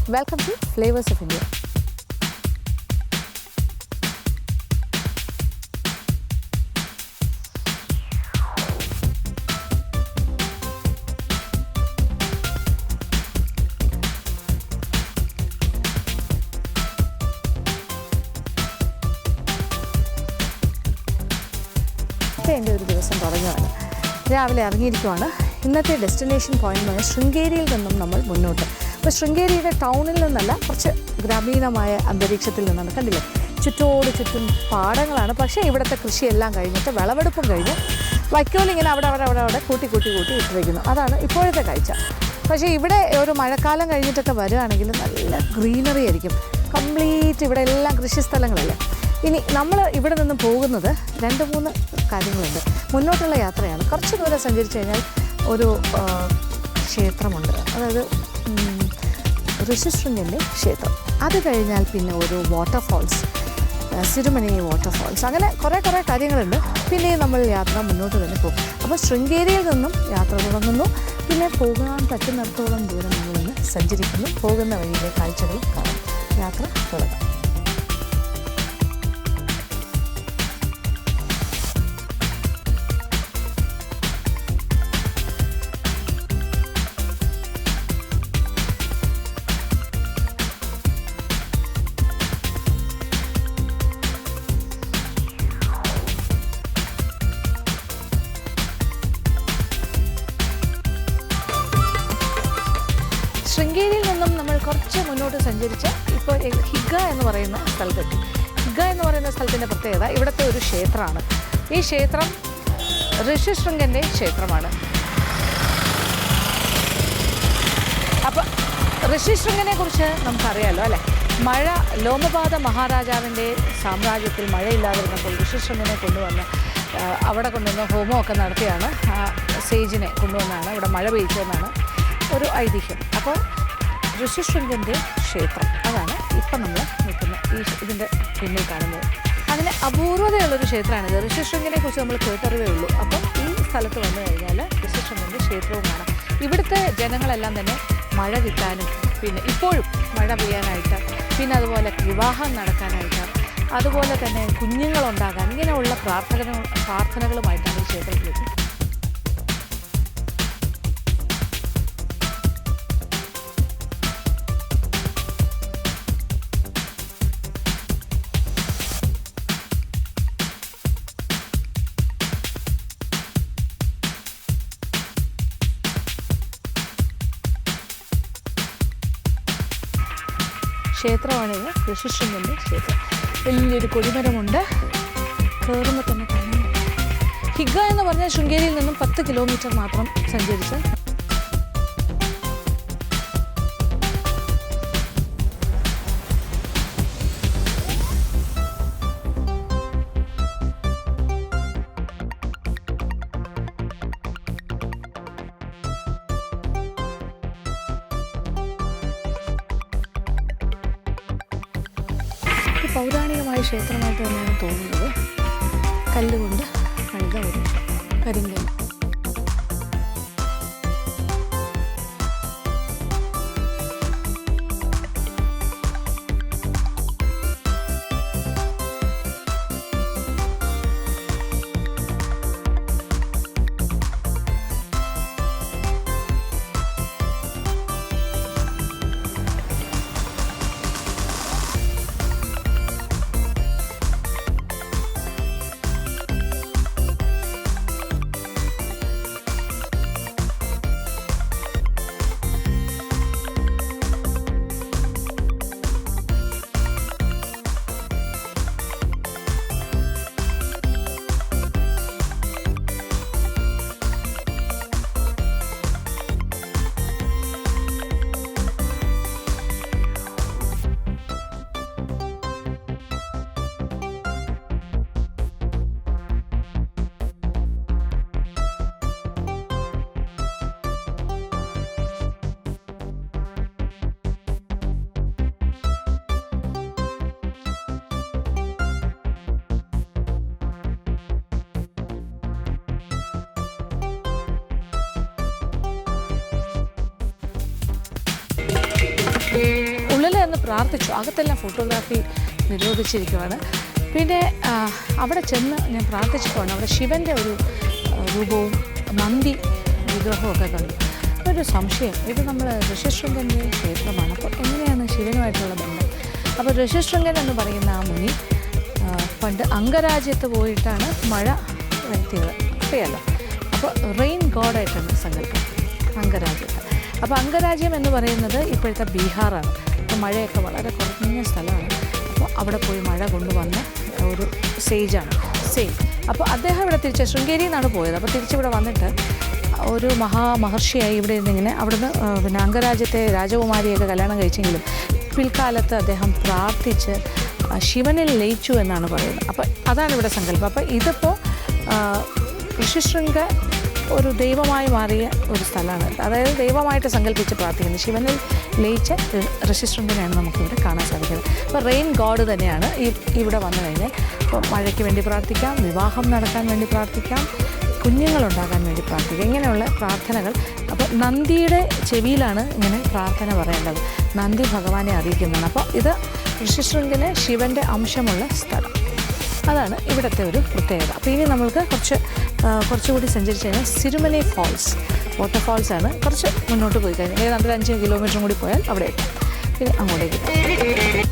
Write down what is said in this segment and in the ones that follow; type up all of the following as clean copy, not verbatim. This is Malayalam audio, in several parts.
Welcome to Flavors of India. എൻ്റെ ഒരു ദിവസം തുടങ്ങുകയാണ്. രാവിലെ ഇറങ്ങിയിരിക്കുവാണ്. ഇന്നത്തെ ഡെസ്റ്റിനേഷൻ പോയിന്റ് ശൃംഗേരിയിൽ നിന്നും നമ്മൾ മുന്നോട്ട്. അപ്പോൾ ശൃംഗേരിയുടെ ടൗണിൽ നിന്നല്ല, കുറച്ച് ഗ്രാമീണമായ അന്തരീക്ഷത്തിൽ നിന്നാണ്. കണ്ടില്ലേ, ചുറ്റോട് ചുറ്റും പാടങ്ങളാണ്. പക്ഷേ ഇവിടുത്തെ കൃഷിയെല്ലാം കഴിഞ്ഞിട്ട് വിളവെടുപ്പും കഴിഞ്ഞ് വൈക്കോലിങ്ങനെ അവിടെ കൂട്ടി ഇട്ടിരിക്കുന്നു. അതാണ് ഇപ്പോഴത്തെ കാഴ്ച. പക്ഷേ ഇവിടെ ഒരു മഴക്കാലം കഴിഞ്ഞിട്ടൊക്കെ വരികയാണെങ്കിൽ നല്ല ഗ്രീനറി ആയിരിക്കും. കംപ്ലീറ്റ് ഇവിടെ എല്ലാം കൃഷിസ്ഥലങ്ങളല്ലേ. ഇനി നമ്മൾ ഇവിടെ നിന്ന് പോകുന്നത് 2-3 കാര്യങ്ങളുണ്ട്. മുന്നോട്ടുള്ള യാത്രയാണ്. കുറച്ച് ദൂരം സഞ്ചരിച്ച് കഴിഞ്ഞാൽ ഒരു ക്ഷേത്രമുണ്ട്, അതായത് ഋഷിശൃംഗൻ്റെ ക്ഷേത്രം. അത് കഴിഞ്ഞാൽ പിന്നെ ഒരു വാട്ടർഫാൾസ്, സിരുമണി വാട്ടർഫാൾസ്, അങ്ങനെ കുറേ കാര്യങ്ങളുണ്ട്. പിന്നെയും നമ്മൾ യാത്ര മുന്നോട്ട് തന്നെ പോകും. അപ്പോൾ ശൃംഗേരിയിൽ നിന്നും യാത്ര തുടങ്ങുന്നു. പിന്നെ പോകാൻ പറ്റുന്നിടത്തോളം ദൂരം നമ്മളിന്ന് സഞ്ചരിക്കുന്നു. പോകുന്ന വഴിയിലെ കാഴ്ചകളും കാണാം. യാത്ര തുടങ്ങാം. ശൃംഗേരിയിൽ നിന്നും നമ്മൾ കുറച്ച് മുന്നോട്ട് സഞ്ചരിച്ച് ഇപ്പോൾ ഹിഗ എന്ന് പറയുന്ന സ്ഥലത്തെത്തി. ഹിഗ എന്ന് പറയുന്ന സ്ഥലത്തിൻ്റെ പ്രത്യേകത ഇവിടുത്തെ ഒരു ക്ഷേത്രമാണ്. ഈ ക്ഷേത്രം ഋഷിശൃംഗൻ്റെ ക്ഷേത്രമാണ്. അപ്പോൾ ഋഷിശൃംഗനെ കുറിച്ച് നമുക്കറിയാമല്ലോ അല്ലേ. മഴ, ലോമപാത മഹാരാജാവിൻ്റെ സാമ്രാജ്യത്തിൽ മഴയില്ലാതിരുന്നപ്പോൾ ഋഷിശൃംഗനെ കൊണ്ടുവന്ന് അവിടെ കൊണ്ടുവന്ന് ഹോമമൊക്കെ നടത്തിയാണ് സേജിനെ കൊണ്ടുവന്നാണ് ഇവിടെ മഴ പെയ്ച്ചതെന്നാണ് ഒരു ഐതിഹ്യം. അപ്പോൾ ഋഷിശൃംഗൻ്റെ ക്ഷേത്രം, അതാണ് ഇപ്പം നമ്മൾ നിൽക്കുന്ന ഇതിൻ്റെ പിന്നിൽ കാണുന്നത്. അങ്ങനെ അപൂർവതയുള്ളൊരു ക്ഷേത്രമാണിത്. ഋഷിശൃംഗനെ കുറിച്ച് നമ്മൾ കേട്ടറിവേ ഉള്ളൂ. അപ്പം ഈ സ്ഥലത്ത് വന്നു കഴിഞ്ഞാൽ ഋഷിശൃംഗൻ്റെ ക്ഷേത്രവും കാണാം. ഇവിടുത്തെ ജനങ്ങളെല്ലാം തന്നെ മഴ കിട്ടാനും, പിന്നെ ഇപ്പോഴും മഴ പെയ്യാനായിട്ട്, പിന്നെ അതുപോലെ വിവാഹം നടക്കാനായിട്ട്, അതുപോലെ തന്നെ കുഞ്ഞുങ്ങളുണ്ടാകാൻ, ഇങ്ങനെയുള്ള പ്രാർത്ഥനകളുമായിട്ടാണ് ഈ ക്ഷേത്രത്തിലേക്ക്. ക്ഷേത്രമാണിത്, ഋഷിശൃംഗൻ്റെ ക്ഷേത്രം. വലിയൊരു കൊടിമരമുണ്ട്, കയറുമ്പോൾ തന്നെ കാണാം. ഹിഗ എന്ന് പറഞ്ഞാൽ ശൃംഗേരിയിൽ നിന്നും 10 കിലോമീറ്റർ മാത്രം സഞ്ചരിച്ച് പൗരാണികമായ ക്ഷേത്രമായിട്ട് തന്നെയാണ് തോന്നുന്നത്. കല്ലുകൊണ്ട് പണിത ഒരു കരിങ്കല്ല്. പ്രാർത്ഥിച്ചു. അകത്തെല്ലാം ഫോട്ടോഗ്രാഫി നിരോധിച്ചിരിക്കുകയാണ്. പിന്നെ അവിടെ ചെന്ന് ഞാൻ പ്രാർത്ഥിച്ചപ്പോൾ അവിടെ ശിവൻ്റെ ഒരു രൂപവും നന്ദി വിഗ്രഹമൊക്കെ കണ്ടു. ഒരു സംശയം, ഇത് നമ്മൾ ഋഷ്യശൃംഗൻ്റെ ക്ഷേത്രമാണ്, അപ്പോൾ എങ്ങനെയാണ് ശിവനുമായിട്ടുള്ള ബന്ധം? അപ്പോൾ ഋഷ്യശൃംഗൻ എന്ന് പറയുന്ന ആ മുനി പണ്ട് അംഗരാജ്യത്ത് പോയിട്ടാണ് മഴ വരുത്തിയത്, അറിയാലോ. അപ്പോൾ റെയിൻ ഗോഡായിട്ടാണ് സങ്കല്പം അംഗരാജ്യത്ത്. അപ്പോൾ അംഗരാജ്യം എന്ന് പറയുന്നത് ഇപ്പോഴത്തെ ബീഹാറാണ്. അപ്പോൾ മഴയൊക്കെ വളരെ കുറഞ്ഞ സ്ഥലമാണ്. അപ്പോൾ അവിടെ പോയി മഴ കൊണ്ടുവന്ന ഒരു സേജാണ് സെയിം. അപ്പോൾ അദ്ദേഹം ഇവിടെ ശൃംഗേരിയിൽ നിന്നാണ് പോയത്. അപ്പോൾ തിരിച്ചിവിടെ വന്നിട്ട് ഒരു മഹർഷിയായി ഇവിടെ ഇരുന്നിങ്ങനെ അവിടുന്ന് പിന്നെ അംഗരാജ്യത്തെ രാജകുമാരിയൊക്കെ കല്യാണം കഴിച്ചെങ്കിലും പിൽക്കാലത്ത് അദ്ദേഹം പ്രാർത്ഥിച്ച് ശിവനിൽ ലയിച്ചു എന്നാണ് പറയുന്നത്. അപ്പോൾ അതാണ് ഇവിടെ സങ്കല്പം. അപ്പോൾ ഇതിപ്പോൾ ഋഷ്യശൃംഗ ഒരു ദൈവമായി മാറിയ ഒരു സ്ഥലമാണ്. അതായത് ദൈവമായിട്ട് സങ്കല്പിച്ച് പ്രാർത്ഥിക്കുന്നത് ശിവനിൽ ലയിച്ച ഋഷ്യശൃംഗനെയാണ് നമുക്കിവിടെ കാണാൻ സാധിക്കുന്നത്. അപ്പോൾ റെയിൻ ഗോഡ് തന്നെയാണ് ഇവിടെ വന്നു കഴിഞ്ഞാൽ. അപ്പോൾ മഴയ്ക്ക് വേണ്ടി പ്രാർത്ഥിക്കാം, വിവാഹം നടക്കാൻ വേണ്ടി പ്രാർത്ഥിക്കാം, കുഞ്ഞുങ്ങളുണ്ടാകാൻ വേണ്ടി പ്രാർത്ഥിക്കുക, ഇങ്ങനെയുള്ള പ്രാർത്ഥനകൾ. അപ്പോൾ നന്ദിയുടെ ചെവിയിലാണ് ഇങ്ങനെ പ്രാർത്ഥന പറയേണ്ടത്. നന്ദി ഭഗവാനെ അറിയിക്കുന്നതാണ്. അപ്പോൾ ഇത് ഋഷ്യശൃംഗന് ശിവൻ്റെ അംശമുള്ള സ്ഥലം, അതാണ് ഇവിടുത്തെ ഒരു പ്രത്യേകത. അപ്പോൾ ഇനി നമ്മൾക്ക് കുറച്ചുകൂടി സഞ്ചരിച്ച് കഴിഞ്ഞാൽ സിരുമലൈ ഫാൾസ്, വാട്ടർഫാൾസാണ്. കുറച്ച് മുന്നോട്ട് പോയി കഴിഞ്ഞാൽ ഏതാണ്ട് 5 കിലോമീറ്ററും കൂടി പോയാൽ അവിടെ എത്തും. പിന്നെ അങ്ങോട്ടേക്ക്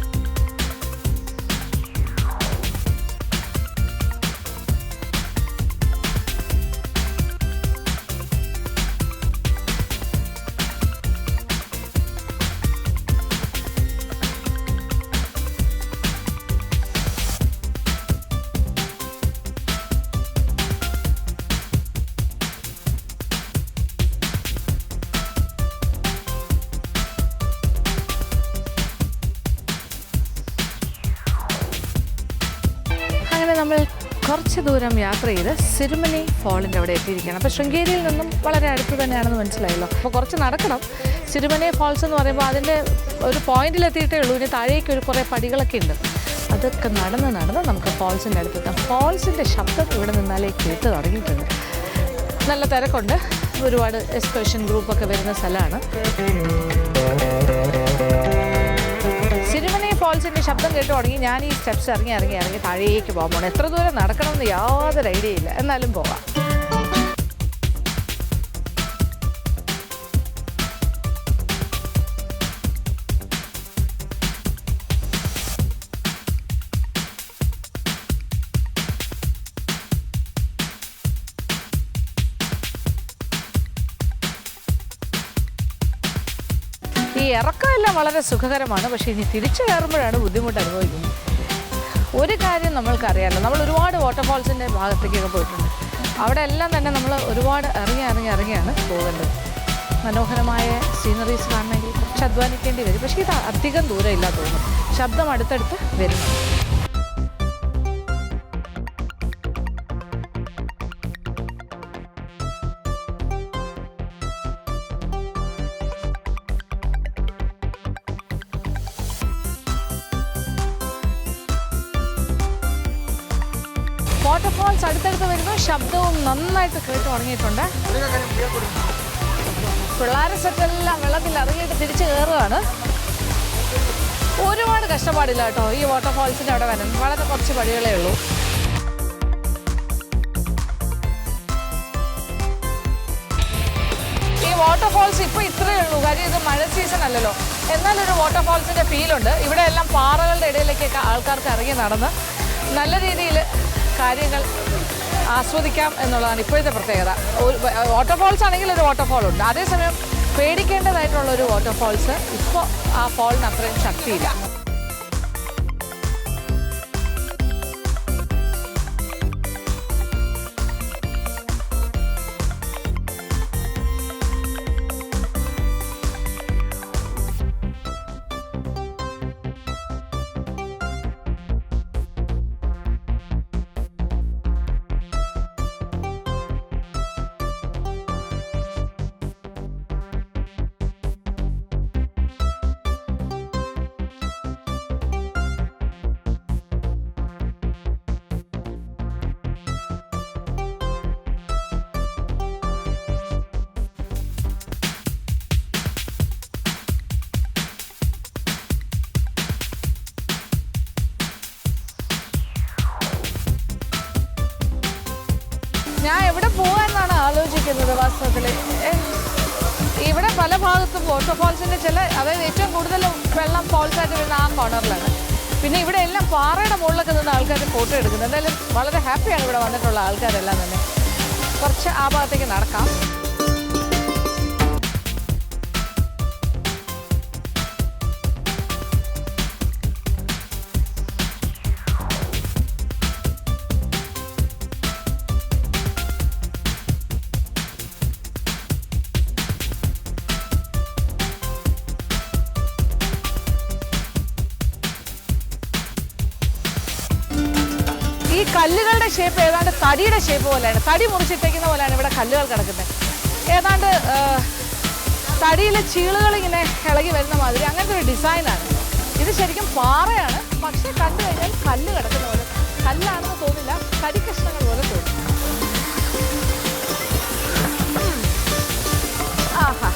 നമ്മൾ കുറച്ച് ദൂരം യാത്ര ചെയ്ത് സിരുമലൈ ഫാളിൻ്റെ അവിടെ എത്തിയിരിക്കുകയാണ്. അപ്പോൾ ശൃംഗേരിയിൽ നിന്നും വളരെ അടുത്ത് തന്നെയാണെന്ന് മനസ്സിലായല്ലോ. അപ്പോൾ കുറച്ച് നടക്കണം. സിരുമലൈ ഫാൾസ് എന്ന് പറയുമ്പോൾ അതിൻ്റെ ഒരു പോയിന്റിലെത്തിയിട്ടേ ഉള്ളൂ. ഇനി താഴേക്ക് കുറേ പടികളൊക്കെ ഉണ്ട്. അതൊക്കെ നടന്ന് നമുക്ക് ഫാൾസിൻ്റെ അടുത്തെത്താം. ഫാൾസിൻ്റെ ശബ്ദം ഇവിടെ നിന്നാലേ കേട്ട് തുടങ്ങിയിട്ടുണ്ട്. നല്ല തിരക്കുണ്ട്. ഒരുപാട് എക്സ്കർഷൻ ഗ്രൂപ്പൊക്കെ വരുന്ന സ്ഥലമാണ്. സിരുമലൈ ഫാൾസിൻ്റെ ശബ്ദം കേട്ട് തുടങ്ങി ഞാൻ ഈ സ്റ്റെപ്സ് ഇറങ്ങി താഴേക്ക് പോകാൻ പോകണം. എത്ര ദൂരം നടക്കണമെന്ന് യാതൊരു ഐഡിയ ഇല്ല, എന്നാലും പോകാം. ഈ ഇറക്കമെല്ലാം വളരെ സുഖകരമാണ്. പക്ഷേ ഇനി തിരിച്ചു കയറുമ്പോഴാണ് ബുദ്ധിമുട്ട് അനുഭവിക്കുന്നത്. ഒരു കാര്യം നമ്മൾക്കറിയാമല്ലോ, നമ്മൾ ഒരുപാട് വാട്ടർഫാൾസിൻ്റെ ഭാഗത്തേക്കൊക്കെ പോയിട്ടുണ്ട്. അവിടെ എല്ലാം തന്നെ നമ്മൾ ഒരുപാട് ഇറങ്ങിയാണ് പോകേണ്ടത്. മനോഹരമായ സീനറീസ് കാണണമെങ്കിൽ കുറച്ച് അധ്വാനിക്കേണ്ടി വരും. പക്ഷേ ഇത് അധികം ദൂരം ഇല്ല തോന്നുന്നു. ശബ്ദം അടുത്തടുത്ത് വരുന്നു. വാട്ടർഫാൾസ് അടുത്തടുത്ത് വരുമ്പോൾ ശബ്ദവും നന്നായിട്ട് കേട്ട് തുടങ്ങിയിട്ടുണ്ട്. പിള്ളേരെ സെറ്റെല്ലാം വെള്ളത്തിൽ ഇറങ്ങിയിട്ട് തിരിച്ച് കയറുകയാണ്. ഒരുപാട് കഷ്ടപ്പാടില്ല കേട്ടോ ഈ വാട്ടർഫാൾസിൻ്റെ അവിടെ വരാൻ. വളരെ കുറച്ച് പടികളേ ഉള്ളൂ. ഈ വാട്ടർഫാൾസ് ഇപ്പോൾ ഇത്രയേ ഉള്ളൂ. കാര്യം ഇത് മഴ സീസൺ അല്ലല്ലോ. എന്നാലൊരു വാട്ടർഫാൾസിൻ്റെ ഫീലുണ്ട്. ഇവിടെ എല്ലാം പാറകളുടെ ഇടയിലേക്കൊക്കെ ആൾക്കാർക്ക് ഇറങ്ങി നടന്ന് നല്ല രീതിയിൽ കാര്യങ്ങൾ ആസ്വദിക്കാം എന്നുള്ളതാണ് ഇപ്പോഴത്തെ പ്രത്യേകത. വാട്ടർഫാൾസ് ആണെങ്കിൽ ഒരു വാട്ടർഫാൾ ഉണ്ട്. അതേസമയം പേടിക്കേണ്ടതായിട്ടുള്ളൊരു വാട്ടർഫാൾസ് ഇപ്പോൾ ആ ഫാളിന് അത്രയും ശക്തിയില്ല. നിൽക്കുന്നത് വാസ്തവത്തിൽ. ഇവിടെ പല ഭാഗത്തും വാട്ടർഫാൾസിൻ്റെ അതായത് ഏറ്റവും കൂടുതൽ വെള്ളം ഫോൾസായിട്ട് വീഴുന്ന ആ കോർണറിലാണ്. പിന്നെ ഇവിടെ എല്ലാം പാറയുടെ മുകളിലൊക്കെ നിന്ന് ആൾക്കാർ ഫോട്ടോ എടുക്കുന്നത്. എന്തായാലും വളരെ ഹാപ്പിയാണ് ഇവിടെ വന്നിട്ടുള്ള ആൾക്കാരെല്ലാം തന്നെ. കുറച്ച് ആ ഭാഗത്തേക്ക് നടക്കാം. ഈ കല്ലുകളുടെ ഷേപ്പ് ഏതാണ്ട് തടിയുടെ ഷേപ്പ് പോലെയാണ്. തടി മുറിച്ചിട്ടേക്കുന്ന പോലെയാണ് ഇവിടെ കല്ലുകൾ കിടക്കുന്നത്. ഏതാണ്ട് തടിയിലെ ചീളുകൾ ഇങ്ങനെ ഇളകി വരുന്ന മാതിരി അങ്ങനത്തെ ഒരു ഡിസൈനാണ്. ഇത് ശരിക്കും പാറയാണ്, പക്ഷെ കണ്ടു കഴിഞ്ഞാൽ കല്ല് കിടക്കുന്ന പോലെ. കല്ലാണെന്ന് തോന്നില്ല, തടി കഷ്ണങ്ങൾ പോലെ തോന്നും. ആഹാ,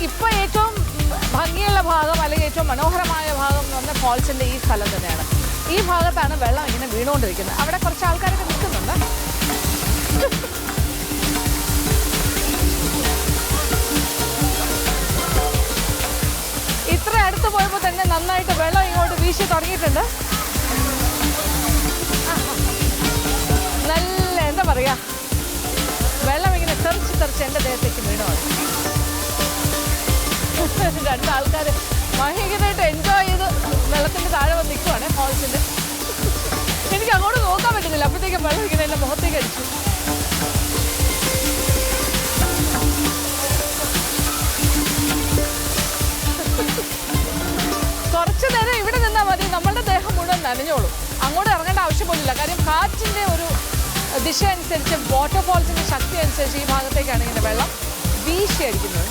ഇപ്പോൾ ഏറ്റവും ഭംഗിയുള്ള ഭാഗം അല്ലെങ്കിൽ ഏറ്റവും മനോഹരമായ ഭാഗം എന്ന് പറഞ്ഞാൽ ഫോൾസിൻ്റെ ഈ സ്ഥലം തന്നെയാണ്. ഈ ഭാഗത്താണ് വെള്ളം ഇങ്ങനെ വീണുകൊണ്ടിരിക്കുന്നത്. അവിടെ കുറച്ച് ആൾക്കാരൊക്കെ നിൽക്കുന്നുണ്ട്. ഇത്ര അടുത്ത് പോയപ്പോൾ തന്നെ നന്നായിട്ട് വെള്ളം ഇങ്ങോട്ട് വീശി തുടങ്ങിയിട്ടുണ്ട്. നല്ല എന്താ പറയുക, വെള്ളം ഇങ്ങനെ തെറിച്ച് എൻ്റെ ദേഹത്തേക്ക് വീണുമാണ്. രണ്ടാൾക്കാർ ഭയങ്കരമായിട്ട് എൻജോയ് ചെയ്ത് വെള്ളത്തിൻ്റെ താഴെ വന്ന് നിൽക്കുവാണ് ഫോൾസിൻ്റെ. എനിക്ക് അങ്ങോട്ട് നോക്കാൻ പറ്റുന്നില്ല, അപ്പോഴത്തേക്കും വെള്ളം ഇങ്ങനെ എൻ്റെ മുഖത്തേക്ക് അടിച്ചു. കുറച്ച് നേരം ഇവിടെ നിന്നാൽ മതി, നമ്മളുടെ ദേഹം മുഴുവൻ നനഞ്ഞോളും. അങ്ങോട്ട് ഇറങ്ങേണ്ട ആവശ്യം പോലില്ല. കാര്യം കാറ്റിൻ്റെ ഒരു ദിശ അനുസരിച്ച്, വാട്ടർഫോൾസിൻ്റെ ശക്തി അനുസരിച്ച് ഈ ഭാഗത്തേക്കാണ് ഇങ്ങനെ വെള്ളം വീശി അടിക്കുന്നത്.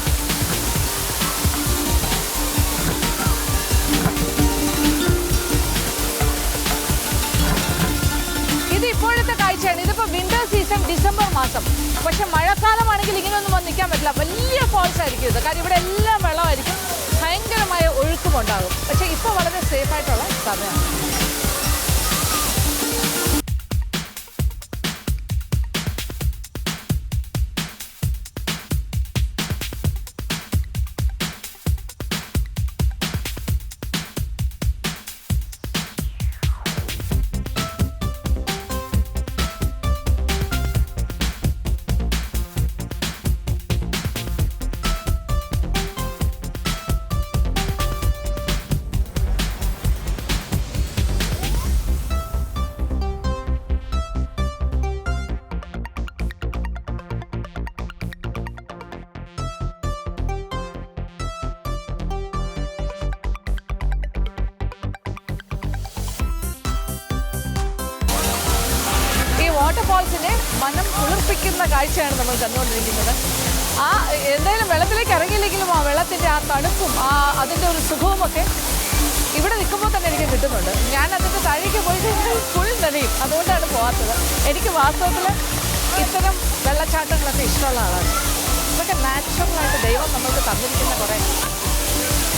ഇത് ഇപ്പോഴത്തെ കാഴ്ചയാണ്. ഇതിപ്പോൾ വിന്റർ സീസൺ, ഡിസംബർ മാസം. പക്ഷെ മഴക്കാലമാണെങ്കിൽ ഇങ്ങനെയൊന്നും വന്ന് നിൽക്കാൻ പറ്റില്ല. വലിയ ഫോൾസ് ആയിരിക്കും ഇത്. കാര്യം ഇവിടെ എല്ലാം വെള്ളമായിരിക്കും, ഭയങ്കരമായ ഒഴുക്കും ഉണ്ടാകും. പക്ഷെ ഇപ്പോൾ വളരെ സേഫായിട്ടുള്ള സമയമാണ്. വാട്ടർഫാൾസിനെ മനം കുളിർപ്പിക്കുന്ന കാഴ്ചയാണ് നമ്മൾ കണ്ടുകൊണ്ടിരിക്കുന്നത്. എന്തായാലും വെള്ളത്തിലേക്ക് ഇറങ്ങിയില്ലെങ്കിലും ആ വെള്ളത്തിൻ്റെ ആ തണുപ്പും അതിൻ്റെ ഒരു സുഖവുമൊക്കെ ഇവിടെ നിൽക്കുമ്പോൾ തന്നെ എനിക്ക് കിട്ടുന്നുണ്ട്. ഞാൻ അതിൻ്റെ താഴേക്ക് പോയി ഫുൾ നനയും, അതുകൊണ്ടാണ് പോകാത്തത്. എനിക്ക് വാസ്തവത്തിൽ ഇത്തരം വെള്ളച്ചാട്ടങ്ങളൊക്കെ ഇഷ്ടമുള്ള ആളാണ്. ഇതൊക്കെ നാച്ചുറലായിട്ട് ദൈവം നമ്മൾക്ക് തന്നിരിക്കുന്ന കുറേ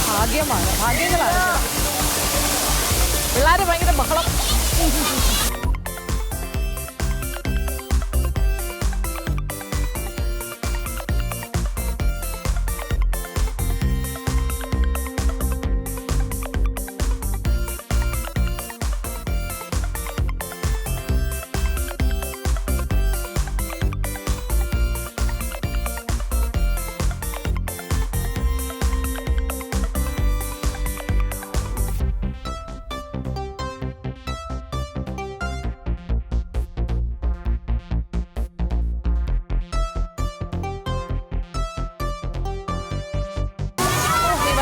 ഭാഗ്യങ്ങളാണ്. പിള്ളേർ ഭയങ്കര ബഹളം.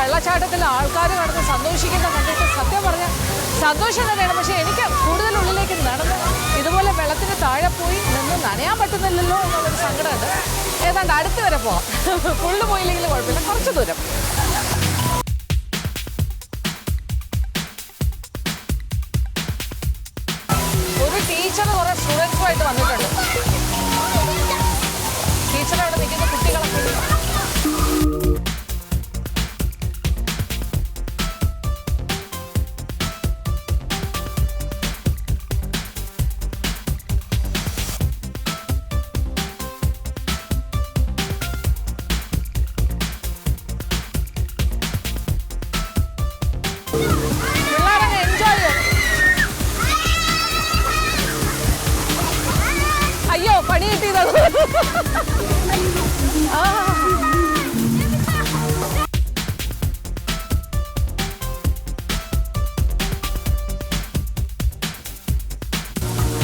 വെള്ളച്ചാട്ടത്തിൽ ആൾക്കാർ കടന്ന് സന്തോഷിക്കുന്ന കണ്ടിട്ട് സത്യം പറഞ്ഞാൽ സന്തോഷം തന്നെയാണ്. പക്ഷേ എനിക്ക് കൂടുതൽ ഉള്ളിലേക്ക് നടന്ന് ഇതുപോലെ വെള്ളത്തിന് താഴെ പോയി നിന്ന് നനയാൻ പറ്റുന്നില്ലല്ലോ എന്നുള്ളൊരു സങ്കടമുണ്ട്. ഏതാണ്ട് അടുത്ത് വരെ പോവാം. ഫുള്ള് പോയില്ലെങ്കിൽ കുഴപ്പമില്ല, കുറച്ച് ദൂരം. ഒരു ടീച്ചർ കുറേ സ്റ്റുഡൻസുമായിട്ട് വന്നിട്ടുണ്ട്. ടീച്ചർ അവിടെ നിൽക്കുന്ന കുട്ടികളൊക്കെ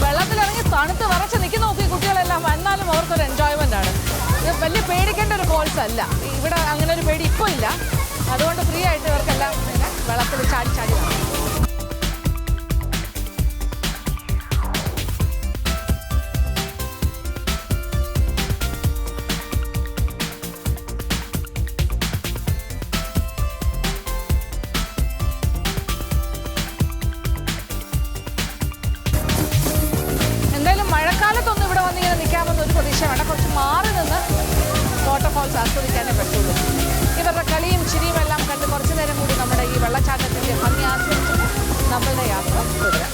വെള്ളത്തിലിറങ്ങി തണുത്ത് വിറച്ച് നിൽക്കുന്ന നോക്കി കുട്ടികളെല്ലാം. എന്നാലും അവർക്കൊരു എൻജോയ്മെൻ്റ് ആണ്. ഇത് വലിയ പേടിക്കേണ്ട ഒരു ഫോൾസ് അല്ല. ഇവിടെ അങ്ങനെ ഒരു പേടി ഇപ്പോൾ ഇല്ല. അതുകൊണ്ട് ഫ്രീ ആയിട്ട് ഇവർക്കെല്ലാം ഇങ്ങനെ വെള്ളത്തിൽ ചാടി ചാടി കാണാം. മഴക്കാലത്തൊന്നും ഇവിടെ വന്നിങ്ങനെ നിൽക്കാമെന്ന് ഒരു പ്രതീക്ഷ വേണ്ട. കുറച്ച് മാറി നിന്ന് വാട്ടർഫോൾസ് ആസ്വദിക്കാനേ പറ്റുള്ളൂ. ഇവരുടെ കളിയും ചിരിയും എല്ലാം കണ്ട് കുറച്ചു നേരം കൂടി നമ്മുടെ ഈ വെള്ളച്ചാട്ടത്തിൻ്റെ ഭംഗി ആസ്വദിച്ച് നമ്മളുടെ യാത്ര തുടരാം.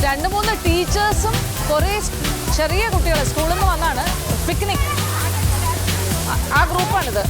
രണ്ട് മൂന്ന് ടീച്ചേഴ്സും കുറേ ചെറിയ കുട്ടികൾ സ്കൂളിൽ നിന്ന് വന്നാണ് പിക്നിക്. ആ ഗ്രൂപ്പാണിത്.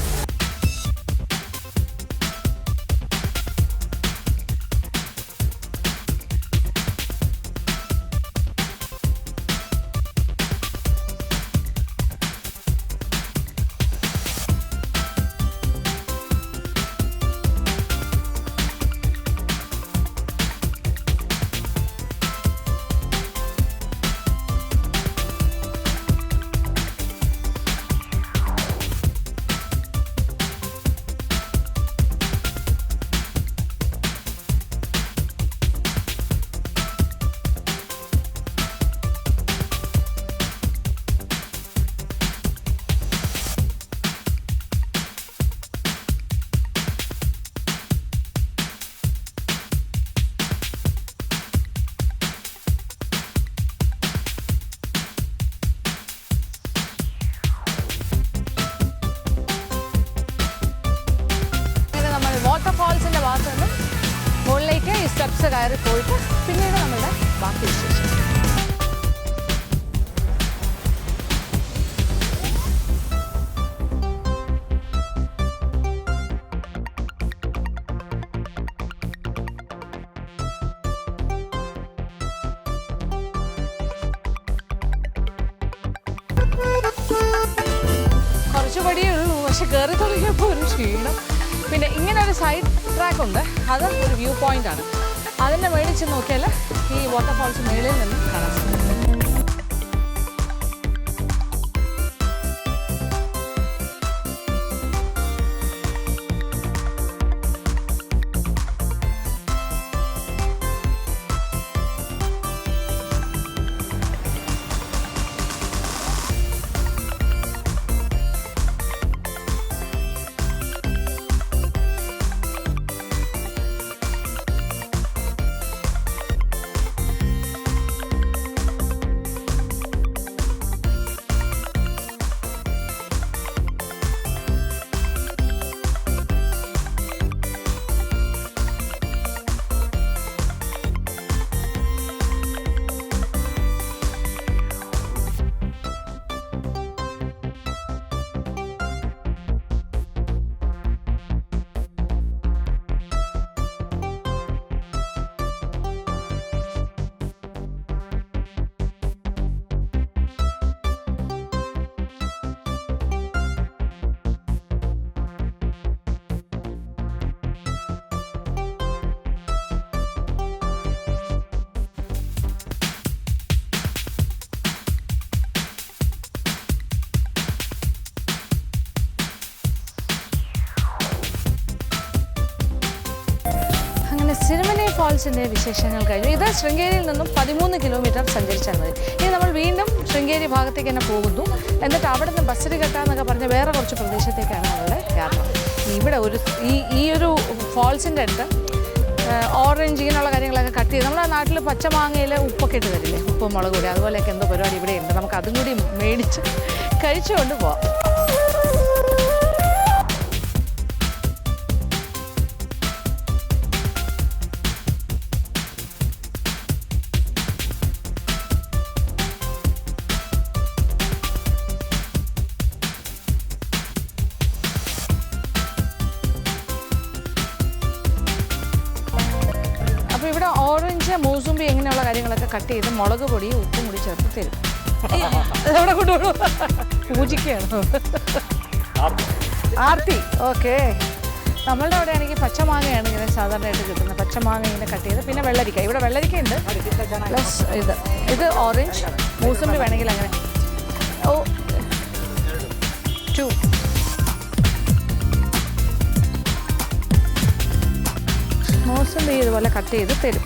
വാട്ടർഫോൾസിൻ്റെ ഭാഗത്ത് നിന്ന് മുകളിലേക്ക് ഈ സ്റ്റെപ്സ് കയറി പോയിട്ട് പിന്നീട് നമ്മളുടെ ബാക്കി വിശേഷം. കുറച്ച് പടിയേ ഉള്ളൂ, പക്ഷെ കയറി തുടങ്ങിയപ്പോൾ ഒരു ക്ഷീണം. പിന്നെ ഇങ്ങനെ ഒരു സൈഡ് ട്രാക്ക് ഉണ്ട്. അത് ഒരു വ്യൂ പോയിന്റ് ആണ്. അതിൻ്റെ മേടിച്ച് നോക്കിയാൽ ഈ വാട്ടർഫോൾസ് മേളിൽ നിന്ന് കാണാൻ സാധിക്കും. സിരിമനെ ഫോൾസിൻ്റെ വിശേഷങ്ങൾ കഴിഞ്ഞു. ഇത് ശൃംഗേരിയിൽ നിന്നും 13 കിലോമീറ്റർ സഞ്ചരിച്ചാൽ മതി. ഇനി നമ്മൾ വീണ്ടും ശൃംഗേരി ഭാഗത്തേക്ക് തന്നെ പോകുന്നു. എന്നിട്ട് അവിടെ നിന്ന് ബസരിഘട്ട എന്നൊക്കെ പറഞ്ഞ വേറെ കുറച്ച് പ്രദേശത്തേക്കാണ് നമ്മളുടെ യാത്ര. ഇവിടെ ഈ ഒരു ഫോൾസിൻ്റെ അടുത്ത് ഓറഞ്ച് ഇങ്ങനെയുള്ള കാര്യങ്ങളൊക്കെ കട്ട് ചെയ്ത് നമ്മുടെ നാട്ടിൽ പച്ചമാങ്ങയിൽ ഉപ്പൊക്കെ ഇട്ട് തരില്ലേ, ഉപ്പും മുളക് കൂടി, അതുപോലെയൊക്കെ എന്തോ പരിപാടി ഇവിടെ ഉണ്ട്. നമുക്ക് അതും കൂടി മേടിച്ച് കഴിച്ചുകൊണ്ട് പോവാം. കാര്യങ്ങളൊക്കെ കട്ട് ചെയ്ത് മുളക് പൊടിയും ഉപ്പും കൂടി ചേർത്ത് തരും. എവിടെ കൊണ്ടുപോകും? പൂജിക്കുകയാണ്. ആർത്തി. ഓക്കെ. നമ്മളുടെ അവിടെ ആണെങ്കിൽ പച്ചമാങ്ങയാണ് ഇങ്ങനെ സാധാരണയായിട്ട് കിട്ടുന്നത്. പച്ചമാങ്ങ ഇങ്ങനെ കട്ട് ചെയ്ത് പിന്നെ വെള്ളരിക്ക. ഇവിടെ വെള്ളരിക്ക ഉണ്ട്, പ്ലസ് ഇത് ഓറഞ്ച്, മൂസമ്പി വേണമെങ്കിൽ അങ്ങനെ. ഓ 2 മൂസമ്പി ഇതുപോലെ കട്ട് ചെയ്ത് തരും.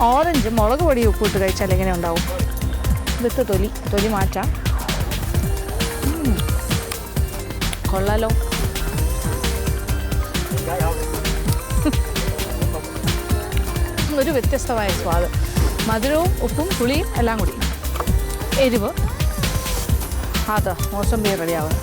ഓറഞ്ച് മുളക് പൊടി ഉപ്പിട്ട് കഴിച്ചാൽ എങ്ങനെ ഉണ്ടാവും? വിത്ത് തൊലി മാറ്റാം. കൊള്ളാലോ. ഒരു വ്യത്യസ്തമായ സ്വാദ്, മധുരവും ഉപ്പും പുളിയും എല്ലാം കൂടി, എരിവ്. അത് മോസമ്പി റെഡിയാവും.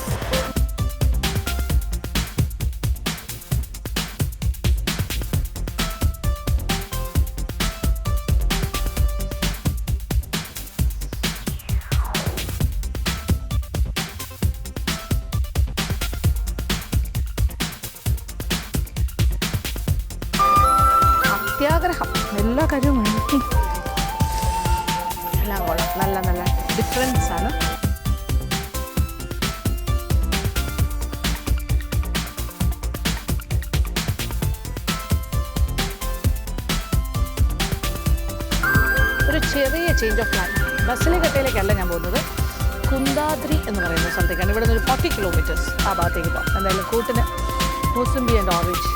അത്യാഗ്രഹം, എല്ലാ കാര്യവും വേണം. എല്ലാം കൊള്ളാം. നല്ല നല്ല ഡിഫറൻസ് ആണ്. ഒരു ചെറിയ ചേഞ്ച് ഓഫ് പ്ലാൻ. ബസിലിക്കട്ടയിലേക്കല്ല ഞാൻ പോകുന്നത്, കുന്താദ്രി എന്ന് പറയുന്ന സ്ഥലത്തേക്കാണ്. ഇവിടെ നിന്ന് ഒരു 40 കിലോമീറ്റേഴ്സ് ആ ഭാഗത്തേക്ക് പോകാം. എന്തായാലും കൂട്ടിന് മൂസമ്പി ആൻഡ് ഓറഞ്ച്